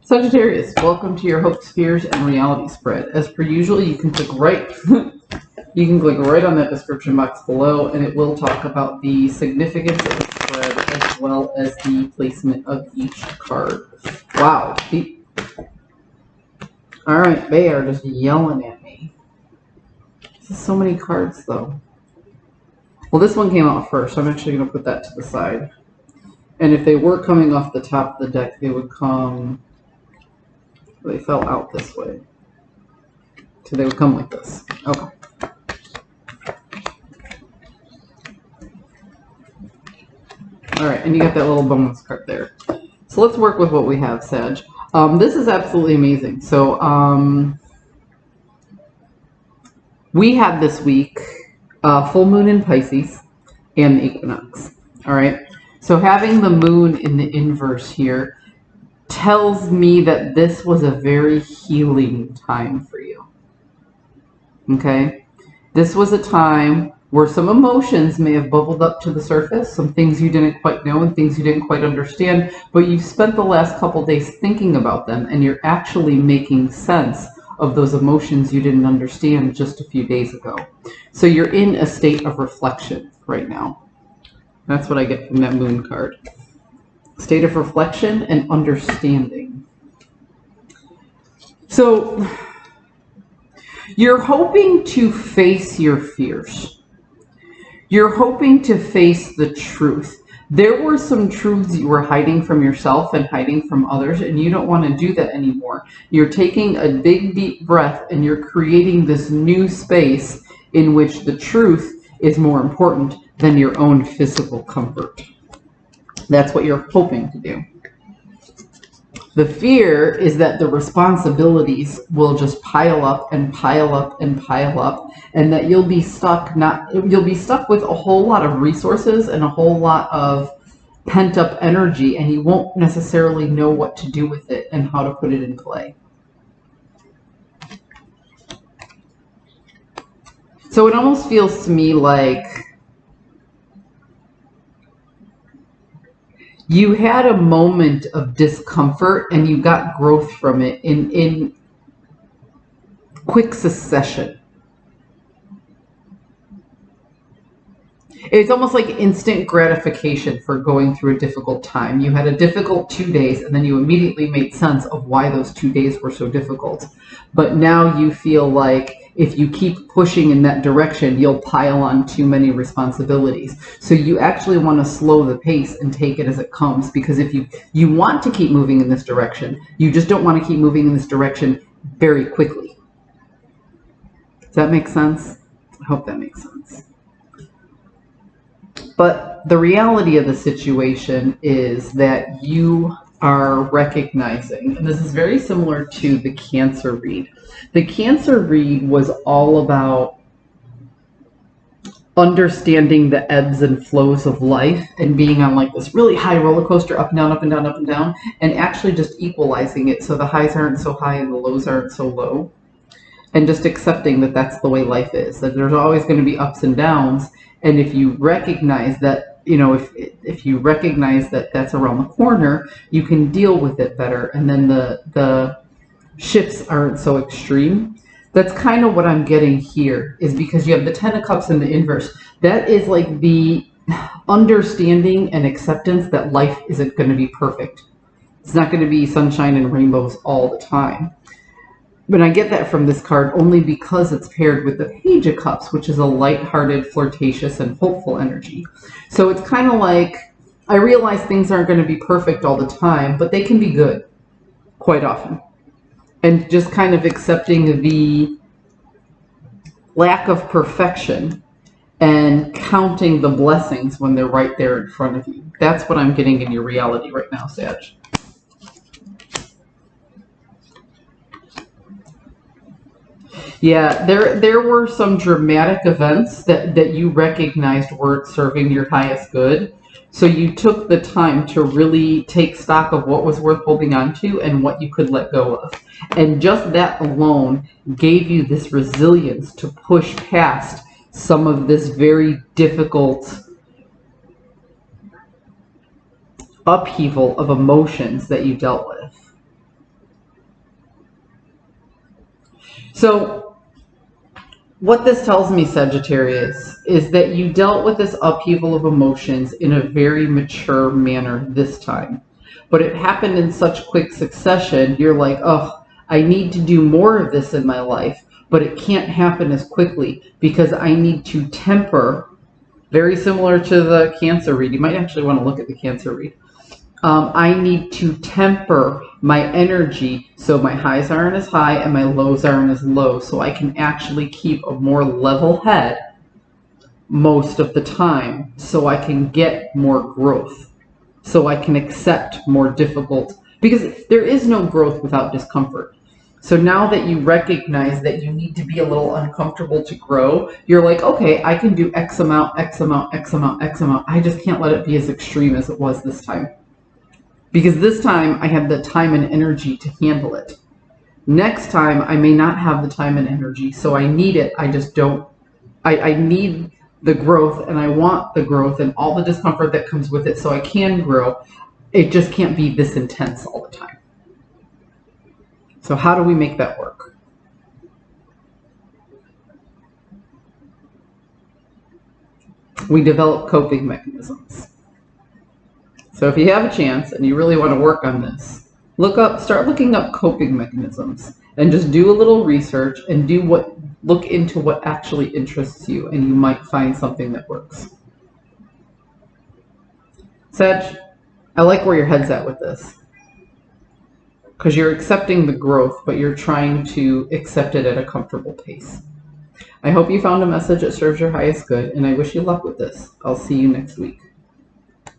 Sagittarius, welcome to your hopes, fears, and reality spread. As per usual, you can click right on that description box below, and it will talk about the significance of the spread as well as the placement of each card. Wow. Alright, they are just yelling at me. This is so many cards, though. Well, this one came out first, so I'm actually going to put that to the side. And if they were coming off the top of the deck, they would come... They fell out this way. So they would come like this. Okay. Alright, and you got that little bonus card there. So let's work with what we have, Sag. This is absolutely amazing. So, we had this week full moon in Pisces and the equinox. Alright? So having the moon in the inverse here tells me that this was a very healing time for you. Okay? This was a time where some emotions may have bubbled up to the surface, some things you didn't quite know and things you didn't quite understand, but you've spent the last couple days thinking about them, and you're actually making sense of those emotions you didn't understand just a few days ago. So you're in a state of reflection right now. That's what I get from that moon card. State of reflection and understanding. So you're hoping to face your fears. You're hoping to face the truth. There were some truths you were hiding from yourself and hiding from others, and you don't want to do that anymore. You're taking a big, deep breath, and you're creating this new space in which the truth is more important than your own physical comfort. That's what you're hoping to do. The fear is that the responsibilities will just pile up and pile up and pile up, and that you'll be stuck with a whole lot of resources and a whole lot of pent-up energy, and you won't necessarily know what to do with it and how to put it in play. So it almost feels to me like you had a moment of discomfort and you got growth from it in quick succession. It's almost like instant gratification for going through a difficult time. You had a difficult 2 days, and then you immediately made sense of why those 2 days were so difficult. But now you feel like if you keep pushing in that direction, you'll pile on too many responsibilities. So you actually want to slow the pace and take it as it comes, because if you want to keep moving in this direction, you just don't want to keep moving in this direction very quickly. Does that make sense? I hope that makes sense. But the reality of the situation is that you are recognizing, and this is very similar to the Cancer read. The Cancer read was all about understanding the ebbs and flows of life and being on like this really high roller coaster, up and down, up and down, up and down, and actually just equalizing it so the highs aren't so high and the lows aren't so low. And just accepting that that's the way life is, that there's always going to be ups and downs. And if you recognize that, you know, if you recognize that that's around the corner, you can deal with it better. And then the shifts aren't so extreme. That's kind of what I'm getting here, is because you have the Ten of Cups in the inverse. That is like the understanding and acceptance that life isn't going to be perfect. It's not going to be sunshine and rainbows all the time. But I get that from this card only because it's paired with the Page of Cups, which is a lighthearted, flirtatious, and hopeful energy. So it's kind of like, I realize things aren't going to be perfect all the time, but they can be good quite often. And just kind of accepting the lack of perfection and counting the blessings when they're right there in front of you. That's what I'm getting in your reality right now, Sag. Yeah, there were some dramatic events that you recognized weren't serving your highest good. So you took the time to really take stock of what was worth holding on to and what you could let go of. And just that alone gave you this resilience to push past some of this very difficult upheaval of emotions that you dealt with. So what this tells me, Sagittarius, is that you dealt with this upheaval of emotions in a very mature manner this time. But it happened in such quick succession, you're like, oh, I need to do more of this in my life, but it can't happen as quickly because I need to temper, very similar to the Cancer read. You might actually want to look at the Cancer read. I need to temper my energy so my highs aren't as high and my lows aren't as low, so I can actually keep a more level head most of the time, so I can get more growth, so I can accept more difficult, because there is no growth without discomfort. So now that you recognize that you need to be a little uncomfortable to grow, you're like, okay, I can do X amount, X amount, X amount, X amount. I just can't let it be as extreme as it was this time. Because this time I have the time and energy to handle it. Next time I may not have the time and energy, so I need it. I just don't. I need the growth, and I want the growth and all the discomfort that comes with it so I can grow. It just can't be this intense all the time. So how do we make that work? We develop coping mechanisms. So if you have a chance and you really want to work on this, start looking up coping mechanisms and just do a little research and look into what actually interests you, and you might find something that works. Sag, I like where your head's at with this, because you're accepting the growth, but you're trying to accept it at a comfortable pace. I hope you found a message that serves your highest good, and I wish you luck with this. I'll see you next week.